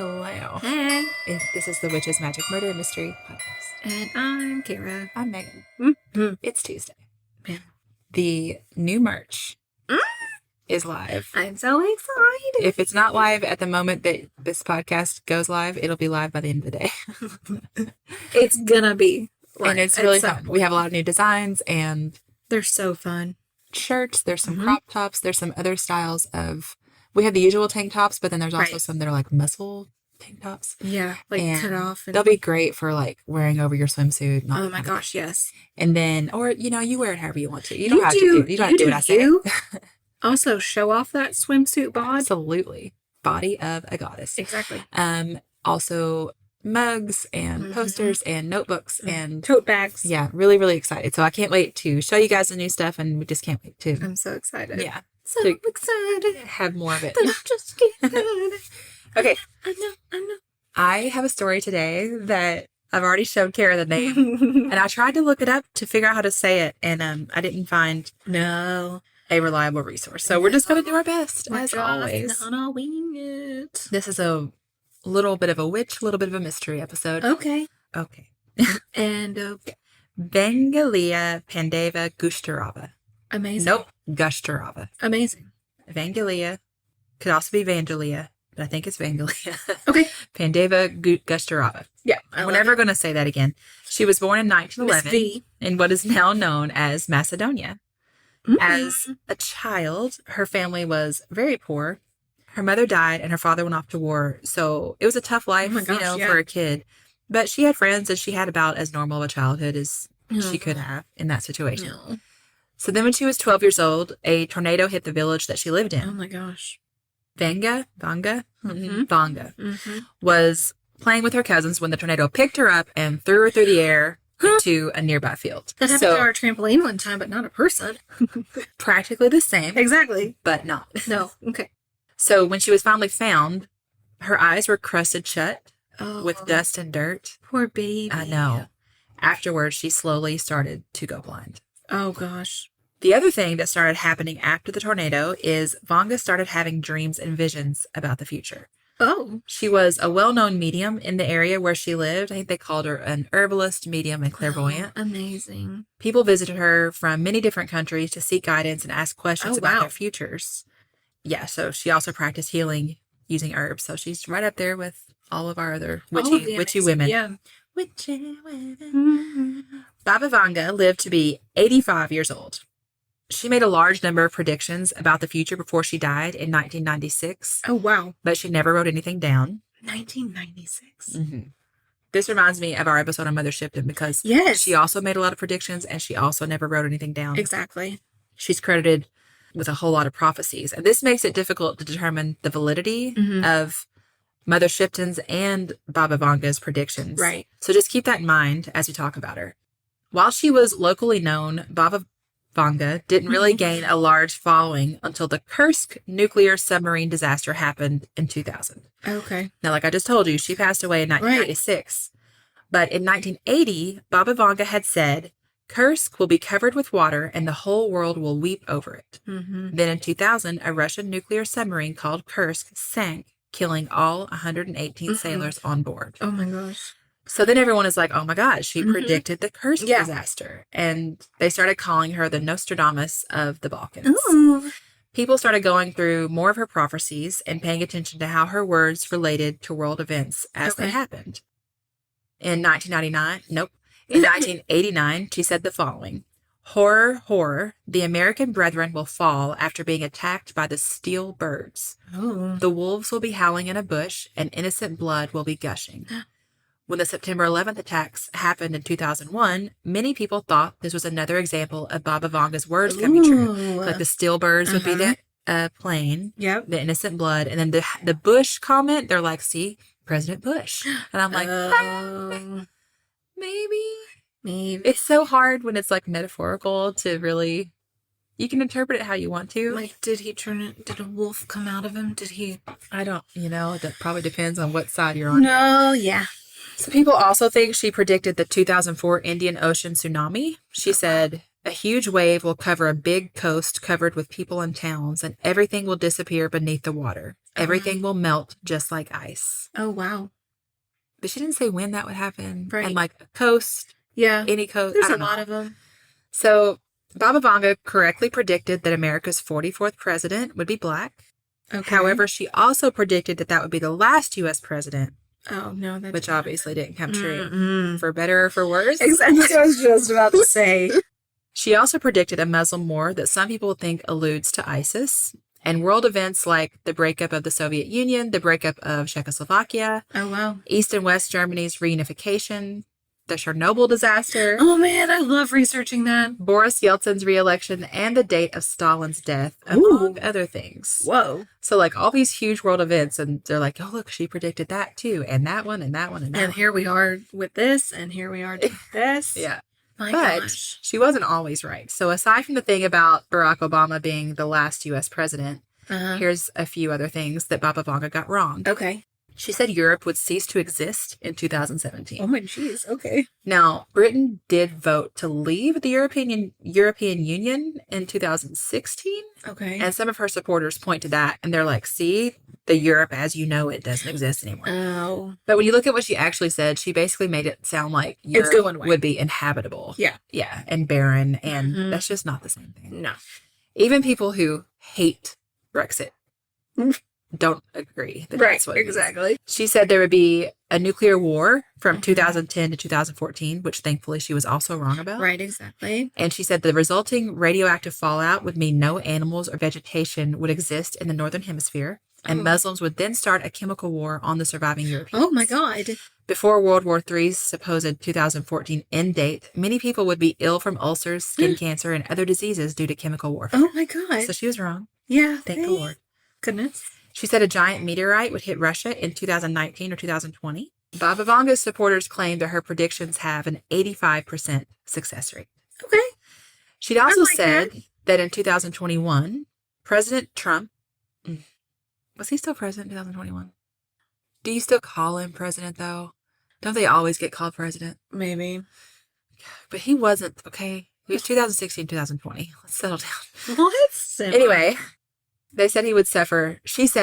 Hello. Hey. This is the Witch's Magic Murder Mystery Podcast. And I'm Kara. I'm Megan. Mm-hmm. It's Tuesday. Yeah. The new merch is live. I'm so excited. If it's not live at the moment that this podcast goes live, it'll be live by the end of the day. It's gonna be. And it's really fun. We have a lot of new designs and they're so fun. Shirts. There's some crop tops. There's some other styles of... We have the usual tank tops, but then there's also some that are like muscle tank tops. Yeah, like and cut off. And... they'll be great for like wearing over your swimsuit. Oh my gosh, yes. And then, or you wear it however you want to. You don't have to do what I say. Also, show off that swimsuit bod. Absolutely, body of a goddess. Exactly. Also mugs and posters and notebooks and tote bags. Yeah, really, really excited. So I can't wait to show you guys the new stuff, and we just can't wait to. I'm so excited. Yeah. So excited. Have more of it. Just kidding. Okay. I know. I have a story today that I've already showed Kara the name, and I tried to look it up to figure out how to say it, and I didn't find a reliable resource. So we're just going to do our best, as always. Gonna wing it. This is a little bit of a witch, little bit of a mystery episode. Okay. And Vangelia Pandeva Gushtarava. Amazing. Nope, Gushtarava. Amazing. Vangelia could also be Vangelia, but I think it's Vangelia. Okay. Pandeva Gushtarava. Yeah. We're never going to say that again. She was born in 1911 in what is now known as Macedonia. As a child, her family was very poor. Her mother died and her father went off to war. So it was a tough life, for a kid. But she had friends and she had about as normal of a childhood as she could have in that situation. No. So then when she was 12 years old, a tornado hit the village that she lived in. Oh my gosh. Vanga was playing with her cousins when the tornado picked her up and threw her through the air into a nearby field. That happened to our trampoline one time, but not a person. Practically the same. Exactly. But not. No. Okay. So when she was finally found, her eyes were crusted shut with dust and dirt. Poor baby. I know. Afterwards, she slowly started to go blind. Oh, gosh. The other thing that started happening after the tornado is Vanga started having dreams and visions about the future. Oh. She was a well-known medium in the area where she lived. I think they called her an herbalist, medium, and clairvoyant. Oh, amazing. People visited her from many different countries to seek guidance and ask questions about their futures. Yeah, so she also practiced healing using herbs. So she's right up there with all of our other witchy women. Yeah. Witchy women. Baba Vanga lived to be 85 years old. She made a large number of predictions about the future before she died in 1996. Oh, wow. But she never wrote anything down. 1996. This reminds me of our episode on Mother Shipton because she also made a lot of predictions and she also never wrote anything down. Exactly. She's credited with a whole lot of prophecies. And this makes it difficult to determine the validity of Mother Shipton's and Baba Vanga's predictions. Right. So just keep that in mind as we talk about her. While she was locally known, Baba Vanga didn't really gain a large following until the Kursk nuclear submarine disaster happened in 2000. Okay. Now, like I just told you, she passed away in 1996. But in 1980, Baba Vanga had said, Kursk will be covered with water and the whole world will weep over it. Then in 2000, a Russian nuclear submarine called Kursk sank, killing all 118 sailors on board. Oh my gosh. So then everyone is like, oh my gosh, she predicted the Kursk disaster. And they started calling her the Nostradamus of the Balkans. Ooh. People started going through more of her prophecies and paying attention to how her words related to world events as they happened. In 1989, she said the following. Horror, horror, the American brethren will fall after being attacked by the steel birds. Oh. The wolves will be howling in a bush and innocent blood will be gushing. When the September 11th attacks happened in 2001, many people thought this was another example of Baba Vanga's words coming true. Like the steel birds would be the plane, the innocent blood, and then the Bush comment, they're like, see, President Bush. And I'm like, maybe. It's so hard when it's like metaphorical to really, you can interpret it how you want to. Like, did a wolf come out of him? I don't, that probably depends on what side you're on. No, yeah. So people also think she predicted the 2004 Indian Ocean tsunami. She said A huge wave will cover a big coast covered with people and towns, and everything will disappear beneath the water. Everything will melt just like ice. Oh, wow. But she didn't say when that would happen. Right. And like a coast, Yeah. any coast. There's I a don't lot know. of them. So Baba Vanga correctly predicted that America's 44th president would be black. Okay. However, she also predicted that that would be the last U.S. president, Oh, no. That which did not obviously didn't come true. Mm-mm. For better or for worse. Exactly what I was just about to say. She also predicted a Muslim war that some people think alludes to ISIS, and world events like the breakup of the Soviet Union, the breakup of Czechoslovakia, Oh, wow. East and West Germany's reunification, the Chernobyl disaster, Oh, man. I love researching that. Boris Yeltsin's re-election, and the date of Stalin's death, among other things. Whoa. So, like, all these huge world events, and they're like, oh, look, she predicted that too, and that one, and that one, and that And one. here we are with this, and here we are with this. Yeah. My But gosh. she wasn't always right. So aside from the thing about Barack Obama being the last U.S. president, here's a few other things that Baba Vanga got wrong. Okay. She said Europe would cease to exist in 2017. Oh, my jeez. Okay. Now, Britain did vote to leave the European Union in 2016, Okay. and some of her supporters point to that, and they're like, see, the Europe as you know it doesn't exist anymore. Oh. But when you look at what she actually said, she basically made it sound like It's Europe going away. would be inhabitable. Yeah. Yeah, and barren, and that's just not the same thing. No. Even people who hate Brexit don't agree that that's what it means. Exactly. She said there would be a nuclear war from 2010 to 2014, which thankfully she was also wrong about. Right, exactly. And she said the resulting radioactive fallout would mean no animals or vegetation would exist in the Northern Hemisphere, and Muslims would then start a chemical war on the surviving Europeans. Oh, my God. Before World War III's supposed 2014 end date, many people would be ill from ulcers, skin cancer, and other diseases due to chemical warfare. Oh, my God. So she was wrong. Yeah. Thank the Lord. Goodness. She said a giant meteorite would hit Russia in 2019 or 2020. Baba Vanga's supporters claim that her predictions have an 85% success rate. Okay. She'd also like said that in 2021, President Trump, was he still president in 2021? Do you still call him president, though? Don't they always get called president? Maybe. But he wasn't, okay? It was 2016, 2020. Let's settle down. What? Anyway, she said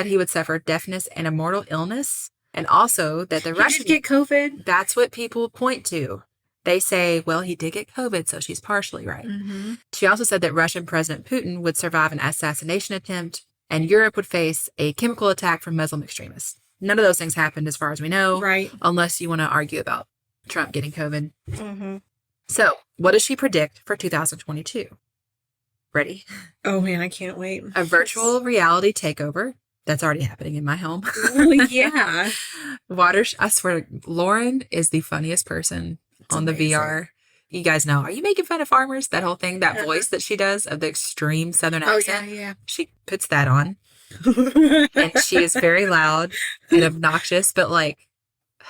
he would suffer deafness and a mortal illness, and also that the Russian get COVID. That's what people point to. They say, well, he did get COVID, so she's partially right. Mm-hmm. She also said that Russian President Putin would survive an assassination attempt, and Europe would face a chemical attack from Muslim extremists. None of those things happened as far as we know. Right. Unless you want to argue about Trump getting COVID. Mm-hmm. So, what does she predict for 2022? Ready? Oh, man, I can't wait. A virtual reality takeover. That's already happening in my home. Oh, yeah. I swear, Lauren is the funniest person on the amazing. VR. You guys know, are you making fun of farmers? That whole thing, that voice that she does of the extreme Southern accent. Oh, yeah. She puts that on. And she is very loud and obnoxious, but like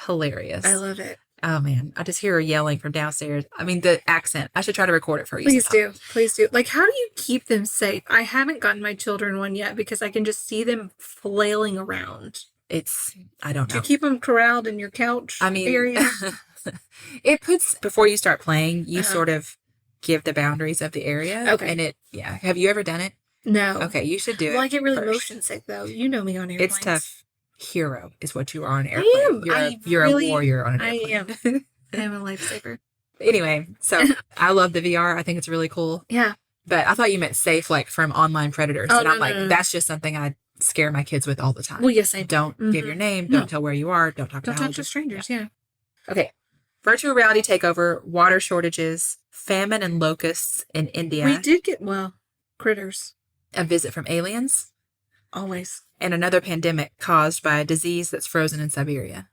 hilarious. I love it. Oh man, I just hear her yelling from downstairs. I mean, the accent. I should try to record it for you. Please sometime. do. Please do. Like, how do you keep them safe? I haven't gotten my children one yet because I can just see them flailing around. I don't Do know. you keep them corralled in your couch area? It puts, before you start playing, you sort of give the boundaries of the area. Okay. And have you ever done it? No. Okay, you should do it. Well, I get really first. motion sick, though. You know me on airplanes. It's tough. Hero is what you are on an airplane. You're a warrior on an airplane. I am. I am a lifesaver. Anyway, so I love the VR. I think it's really cool. Yeah. But I thought you meant safe, like from online predators. Oh, and no, I'm like, no. that's just something I scare my kids with all the time. Well, yes, I Don't give your name. Don't tell where you are. Don't talk to Don't talk to strangers, yeah. Okay. Virtual reality takeover, water shortages, famine and locusts in India. We did get, critters. A visit from aliens. Always. And another pandemic caused by a disease that's frozen in Siberia.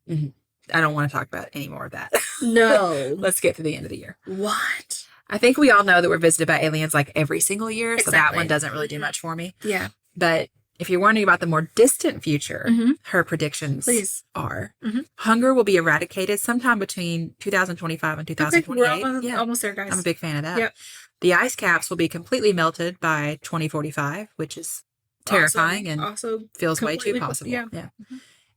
Mm-hmm. I don't want to talk about any more of that. No. Let's get to the end of the year. What? I think we all know that we're visited by aliens like every single year. So that Exactly. one doesn't really do much for me. Yeah. But if you're wondering about the more distant future, her predictions are hunger will be eradicated sometime between 2025 and 2028. Okay, we're almost there, guys. I'm a big fan of that. Yep. The ice caps will be completely melted by 2045, which is terrifying and also feels way too completely- possible. yeah.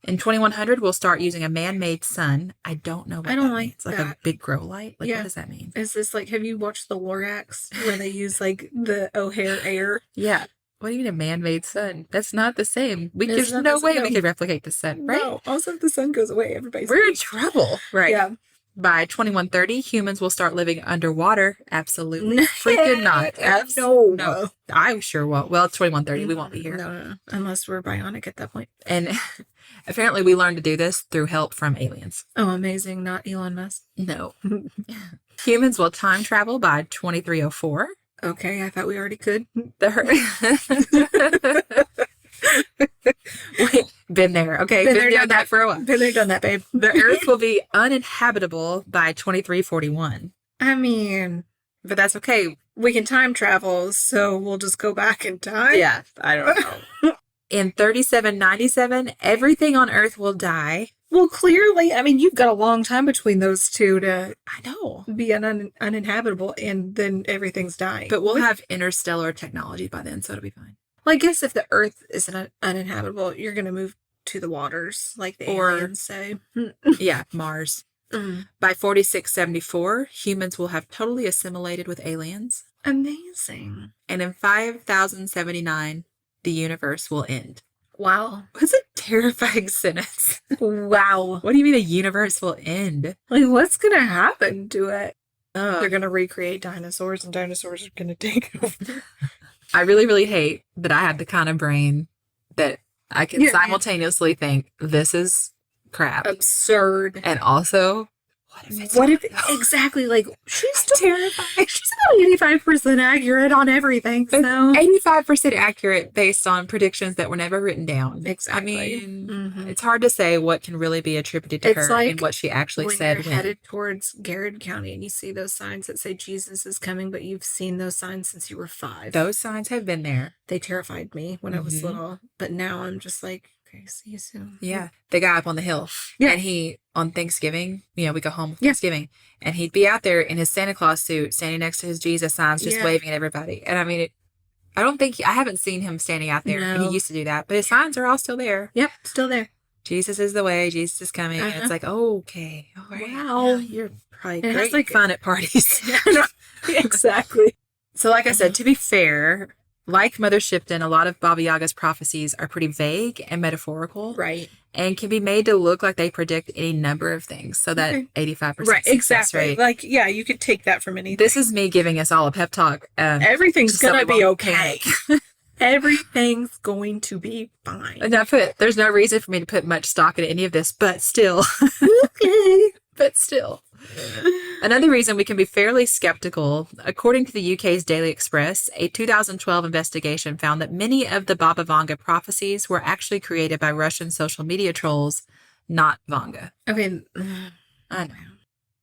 In 2100, we'll start using a man-made sun. I don't know what I don't that like means. Like that. a big grow light? Like, Yeah. what does that mean? Is this like, have you watched the Lorax where they use like the O'Hare air? Yeah. What do you mean a man-made sun? That's not the same. It's There's not no the way same. we could replicate the sun, right? No. Also, if the sun goes away, everybody's We're in weak. trouble. Right. Yeah. By 2130, humans will start living underwater. Absolutely. Freaking not. No. I sure won't. Well, it's 2130. We won't be here. No. Unless we're bionic at that point. And apparently we learned to do this through help from aliens. Oh, amazing. Not Elon Musk. No. Humans will time travel by 2304. Okay, I thought we already could. Been there. Okay, been there, done that for a while. Been there, done that, babe. The Earth will be uninhabitable by 2341. I mean, but that's okay. We can time travel, so we'll just go back in time. Yeah, I don't know. In 3797, everything on Earth will die. Well, clearly, I mean, you've got a long time between those two to be uninhabitable, and then everything's dying. But we'll have interstellar technology by then, so it'll be fine. Well, I guess if the Earth isn't uninhabitable, you're going to move to the waters, like the aliens say. Yeah, Mars. By 4674, humans will have totally assimilated with aliens. Amazing. And in 5079, the universe will end. Wow. What's a terrifying sentence? Wow. What do you mean the universe will end? Like, what's going to happen to it? They're going to recreate dinosaurs, and dinosaurs are going to take over. I really, really hate that I have the kind of brain that I can simultaneously think this is crap. Absurd. And also, what if exactly, like, she's still terrifying. She's about 85% accurate on everything. So 85% accurate based on predictions that were never written down. Exactly. I mean, it's hard to say what can really be attributed to her and what she actually said. You're headed towards Garrett County and you see those signs that say Jesus is coming, but you've seen those signs since you were 5. Those signs have been there. They terrified me when I was little, but now I'm just like, okay, see you soon. Yeah. The guy up on the hill. Yeah. And he, on Thanksgiving, we go home Thanksgiving, and he'd be out there in his Santa Claus suit, standing next to his Jesus signs, just waving at everybody. And I mean, I haven't seen him standing out there. No. And he used to do that, but his signs are all still there. Yep, still there. Jesus is the way, Jesus is coming. And it's like, okay. All right. Wow. You're probably great fun at parties. Exactly. So like I said, to be fair, like Mother Shipton, a lot of Baba Yaga's prophecies are pretty vague and metaphorical. Right. And can be made to look like they predict any number of things. So that 85% right, success exactly. rate. Like, yeah, you could take that from anything. This is me giving us all a pep talk. Everything's going to be okay. Everything's going to be fine. There's no reason for me to put much stock in any of this, but still. Okay. But still. Another reason we can be fairly skeptical, according to the UK's Daily Express, a 2012 investigation found that many of the Baba Vanga prophecies were actually created by Russian social media trolls, not Vanga. Okay. I know.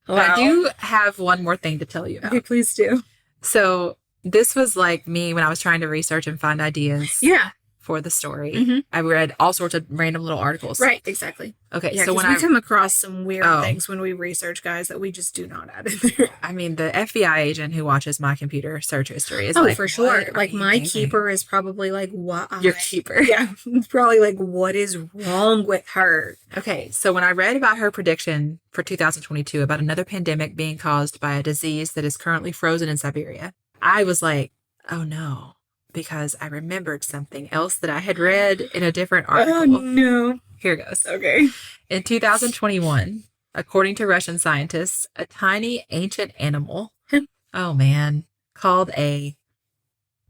Wow. I do have one more thing to tell you about. Okay, please do. So this was like me when I was trying to research and find ideas. Yeah. For the story. I read all sorts of random little articles. Right, exactly. Okay, yeah, so when we come across some weird things when we research, guys, that we just do not add in there. I mean, the FBI agent who watches my computer search history is for sure. Like, my keeper is probably like, what? Your keeper. Yeah, it's probably like, what is wrong with her? Okay, so when I read about her prediction for 2022 about another pandemic being caused by a disease that is currently frozen in Siberia, I was like, oh no. Because I remembered something else that I had read in a different article. Oh, no. Here goes. Okay. In 2021, according to Russian scientists, a tiny ancient animal, called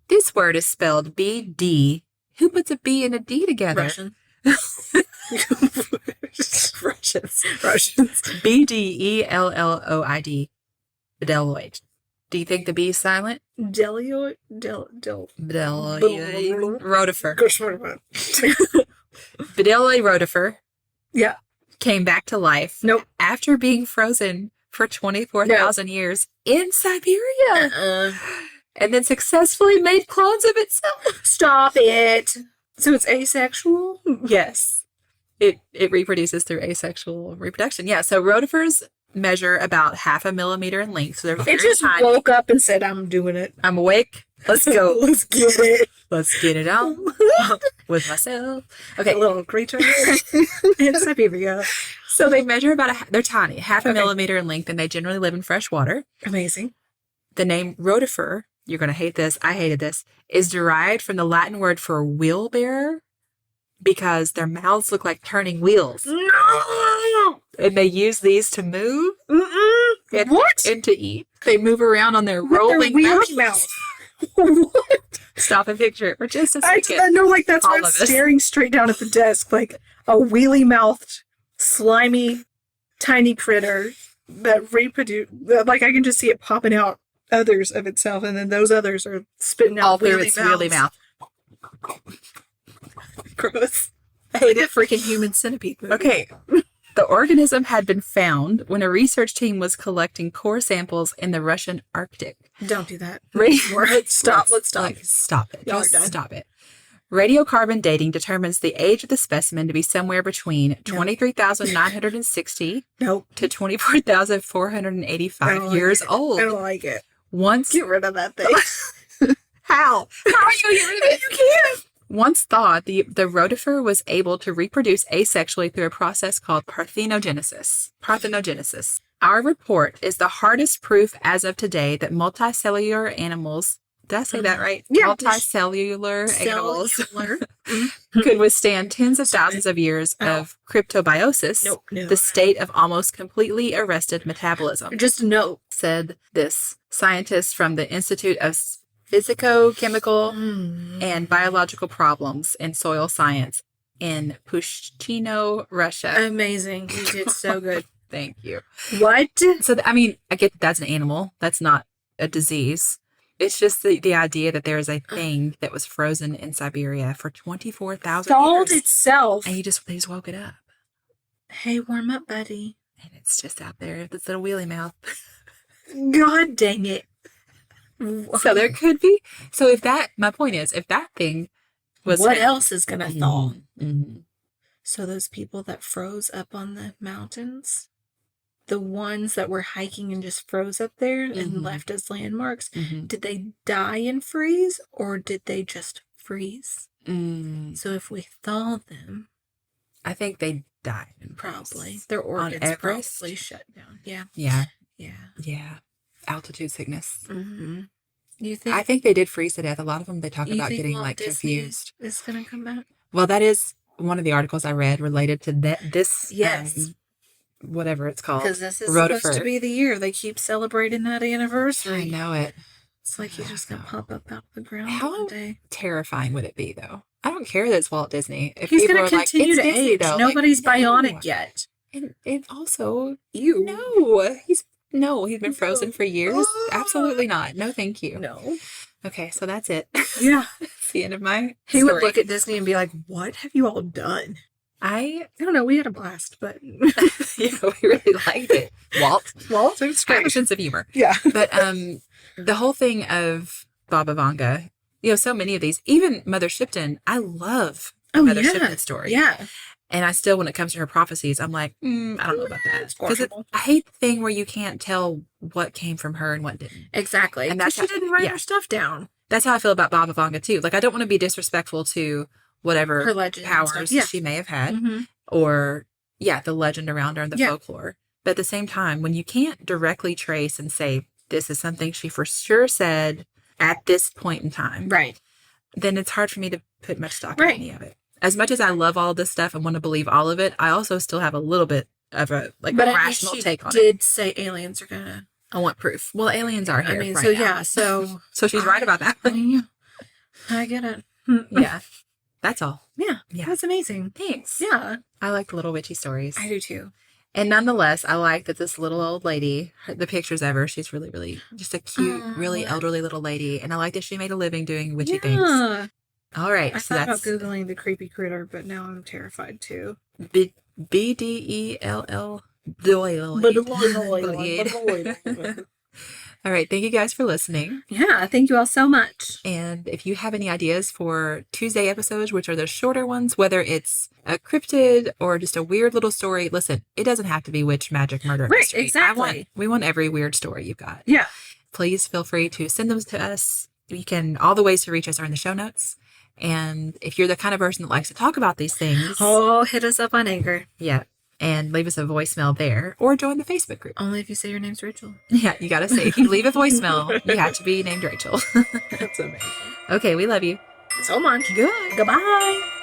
this word is spelled B-D. Who puts a B and a D together? Russian. Russians. B-D-E-L-L-O-I-D. Bedeloid. Do you think the B is silent? Rotifer. Bedeloid rotifer. Yeah. Came back to life. Nope. After being frozen for 24,000 years in Siberia. And then successfully made clones of itself. Stop it. So it's asexual? Yes. It reproduces through asexual reproduction. Yeah. So rotifers measure about 0.5 millimeter in length. So they're very it just tiny. woke up and said, I'm doing it. I'm awake. Let's go. Let's get it. Let's get it on with myself. Okay. A little creature in Siberia. So they measure they're tiny, half a millimeter in length, and they generally live in fresh water. Amazing. The name rotifer, you're going to hate this, I hated this, is derived from the Latin word for wheelbearer because their mouths look like turning wheels. No! And they use these to move and to eat. They move around on their rolling mouth. What? Stop and picture it for just a second. I know, like, that's why I'm staring straight down at the desk, like a wheelie-mouthed, slimy, tiny critter that reproduce. Like, I can just see it popping out others of itself, and then those others are spitting out all through its wheelie mouth. Gross. I hate it. Freaking human centipede movie. Okay. The organism had been found when a research team was collecting core samples in the Russian Arctic. Don't do that. Stop. Let's stop. Stop it. Y'all are Just done. stop it. Radiocarbon dating determines the age of the specimen to be somewhere between 23,960 to 24,485 years old. I don't like it. Once Get rid of that thing. How? How are you going to get rid of it? You can't. Once thawed, the rotifer was able to reproduce asexually through a process called parthenogenesis. Our report is the hardest proof as of today that multicellular animals, did I say that right? Yeah. Multicellular animals could withstand tens of thousands of years of cryptobiosis, the state of almost completely arrested metabolism. Just a note. Said this scientist from the Institute of Physico-Chemical and Biological Problems in Soil Science in Pushchino, Russia. Amazing. You did so good. Thank you. What? So, I mean, I get that's an animal. That's not a disease. It's just the idea that there is a thing that was frozen in Siberia for 24,000 years. Thawed itself. And they just woke it up. Hey, warm up, buddy. And it's just out there with its little wheelie mouth. God dang it. So there could be. So my point is, if that thing was. What else is going to thaw? Mm-hmm. So those people that froze up on the mountains, the ones that were hiking and just froze up there and left as landmarks, did they die and freeze or did they just freeze? So if we thaw them. I think they died. Probably. Their organs probably shut down. Yeah. Yeah. Yeah. Yeah. Altitude sickness. You think? I think they did freeze to death. A lot of them, they talk about getting like confused. Is going to come back? Well, that is one of the articles I read related to this. Yes. Whatever it's called. Because this is supposed to be the year. They keep celebrating that anniversary. I know it. It's like he's just going to pop up out of the ground How one day. Terrifying would it be, though? I don't care that it's Walt Disney. If he's going to like, continue to Disney, age. though. Nobody's bionic yet. And also, you. No, he's been frozen for years. Absolutely not. No, thank you. No. Okay, so that's it. Yeah. That's the end of my He story. would look at Disney and be like, what have you all done? I don't know. We had a blast, but we really liked it. Walt, it's I have a sense of humor. Yeah. But the whole thing of Baba Vanga, so many of these, even Mother Shipton, I love Mother Shipton's story. Yeah. And I still, when it comes to her prophecies, I'm like, I don't know about that. Because I hate the thing where you can't tell what came from her and what didn't. Exactly. And that's she didn't write her stuff down. That's how I feel about Baba Vanga, too. Like, I don't want to be disrespectful to whatever her legend powers she may have had. Or, the legend around her and the folklore. But at the same time, when you can't directly trace and say, this is something she for sure said at this point in time. Right. Then it's hard for me to put much stock in any of it. As much as I love all this stuff and want to believe all of it, I also still have a little bit of a rational take on it. But she did say aliens are gonna. I want proof. Well, aliens are here. So so she's right about that. I get it. Yeah, that's all. Yeah, that's amazing. Thanks. Yeah, I like the little witchy stories. I do too. And nonetheless, I like that this little old lady, the pictures of her, she's really, really just a cute, really elderly little lady. And I like that she made a living doing witchy things. All right. I thought about Googling the creepy critter, but now I'm terrified too. BDELL. All right. Thank you guys for listening. Yeah. Thank you all so much. And if you have any ideas for Tuesday episodes, which are the shorter ones, whether it's a cryptid or just a weird little story, listen, it doesn't have to be witch, magic, murder. Right. Exactly. We want every weird story you've got. Yeah. Please feel free to send them to us. all the ways to reach us are in the show notes. And if you're the kind of person that likes to talk about these things, hit us up on Anchor. Yeah. And leave us a voicemail there or join the Facebook group. Only if you say your name's Rachel. Yeah, you got to say, if you leave a voicemail, you have to be named Rachel. That's amazing. Okay, we love you. So much. Good. Goodbye.